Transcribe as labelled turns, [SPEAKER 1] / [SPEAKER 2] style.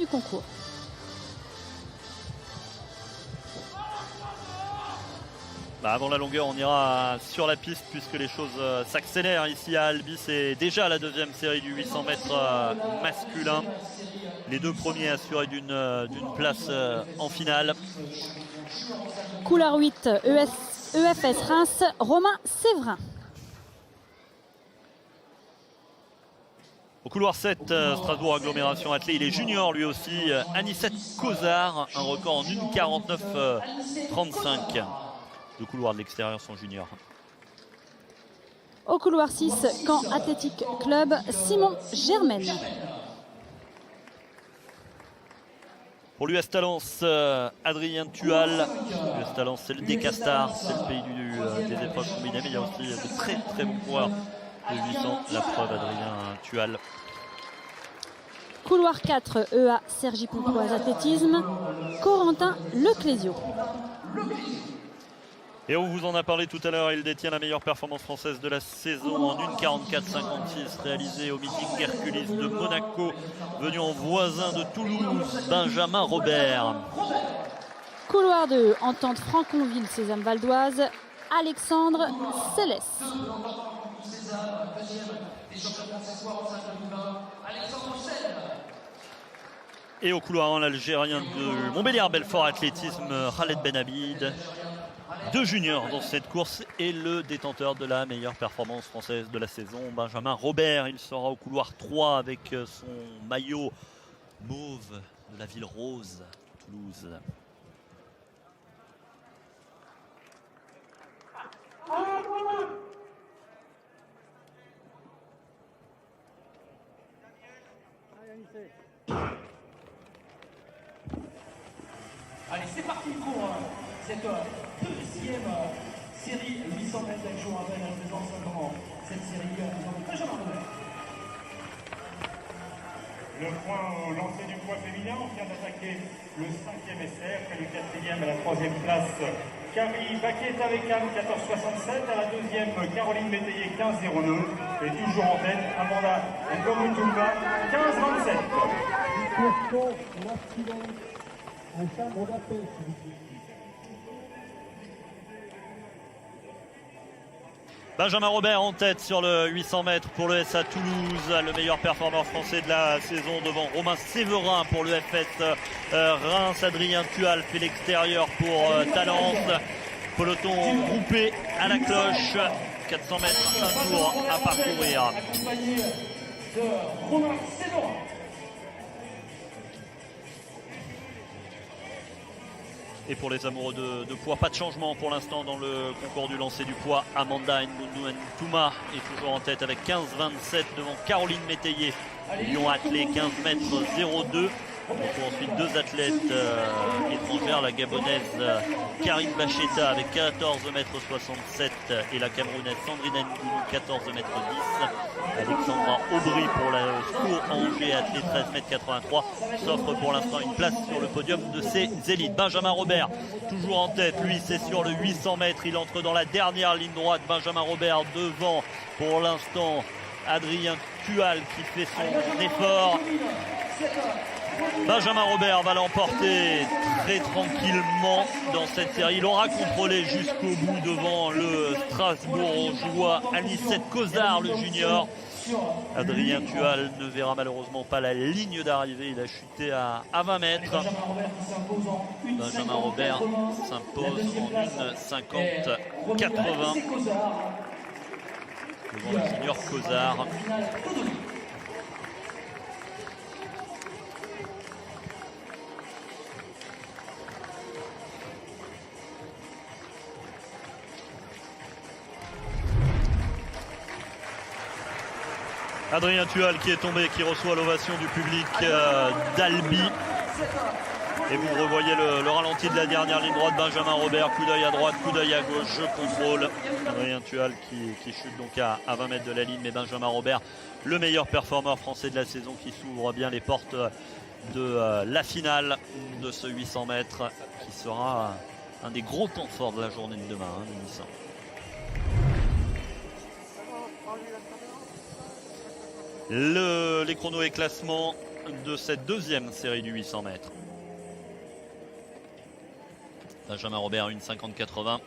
[SPEAKER 1] du concours.
[SPEAKER 2] Avant la longueur, on ira sur la piste puisque les choses s'accélèrent ici à Albi. C'est déjà la deuxième série du 800 mètres masculin. Les deux premiers assurés d'une place en finale.
[SPEAKER 1] Couloir 8, EFS Reims, Romain Séverin.
[SPEAKER 2] Au couloir 7, Strasbourg Agglomération Athlée, il est junior lui aussi. Anicette Cozard, un record en 1:49:35. Le couloir de l'extérieur sont juniors.
[SPEAKER 1] Au couloir 6, Caen Athletic Club, Simon Germaine.
[SPEAKER 2] Pour l'US Talence, Adrien Tual. L'US Talence, c'est le Décastar, c'est le pays des épreuves combinées, mais il y a aussi de très très bons coureurs de 800. La preuve, Adrien Tual.
[SPEAKER 1] Couloir 4, EA Sergi Pontoise Athlétisme, Corentin Leclésio.
[SPEAKER 2] Et on vous en a parlé tout à l'heure, il détient la meilleure performance française de la saison en 1:44:56 réalisée au meeting Hercules de Monaco, venu en voisin de Toulouse, Benjamin Robert.
[SPEAKER 1] Couloir 2, Entente Franconville-Sésame Valdoise, Alexandre Célès.
[SPEAKER 2] Et au couloir 1, l'Algérien de Montbéliard-Belfort Athlétisme, Khaled Benhabid. Deux juniors dans cette course et le détenteur de la meilleure performance française de la saison, Benjamin Robert. Il sera au couloir 3 avec son maillot mauve de la ville rose, Toulouse.
[SPEAKER 3] Allez, c'est parti pour cette deuxième série 800 mètres avec jour après la présence comment cette série Benjamin Robert.
[SPEAKER 4] Le point au lancer du poids féminin, on vient d'attaquer le 5e essai, après le 4e à la 3e place. Camille Baquet avec Anne, 14,67. À la 2e, Caroline Métayer, 15,09. Et toujours en tête, Amanda Ngomutumba, 15,27.
[SPEAKER 2] Benjamin Robert en tête sur le 800 mètres pour le SA Toulouse, le meilleur performeur français de la saison devant Romain Séverin pour le FS Reims. Adrien Tual fait l'extérieur pour Talence. Peloton groupé à la cloche, 400 mètres, un tour à parcourir.
[SPEAKER 3] De Romain Séverin.
[SPEAKER 2] Et pour les amoureux de poids, pas de changement pour l'instant dans le concours du lancer du poids. Amanda Ngomutumba est toujours en tête avec 15,27 devant Caroline Métayer. Lyon attelé 15 mètres 02. On retrouve ensuite deux athlètes étrangères, la gabonaise Karine Bacheta avec 14 mètres 67 et la camerounaise Sandrine Ngoulou 14 mètres 10. Alexandra Aubry pour la Scour Angers attelé 13 mètres 83 s'offre pour l'instant une place sur le podium de ses élites. Benjamin Robert toujours en tête, lui c'est sur le 800 mètres, il entre dans la dernière ligne droite. Benjamin Robert devant pour l'instant Adrien Tual qui fait son effort. Benjamin Robert va l'emporter très tranquillement dans cette série. Il aura contrôlé jusqu'au bout devant le Strasbourgeois Anicette Cozard, le junior. Adrien Tual ne verra malheureusement pas la ligne d'arrivée. Il a chuté à 20 mètres. Benjamin Robert s'impose en 1:50:80 devant le senior Cozard. Adrien Tual qui est tombé, qui reçoit l'ovation du public d'Albi. Et vous revoyez le ralenti de la dernière ligne droite. Benjamin Robert, coup d'œil à droite, coup d'œil à gauche, je contrôle. Adrien Tual qui chute donc à 20 mètres de la ligne. Mais Benjamin Robert, le meilleur performeur français de la saison, qui s'ouvre bien les portes de la finale de ce 800 mètres, qui sera un des gros temps forts de la journée de demain, le 800. Les chronos et classements de cette deuxième série du 800 mètres. Benjamin Robert, 1,50-80.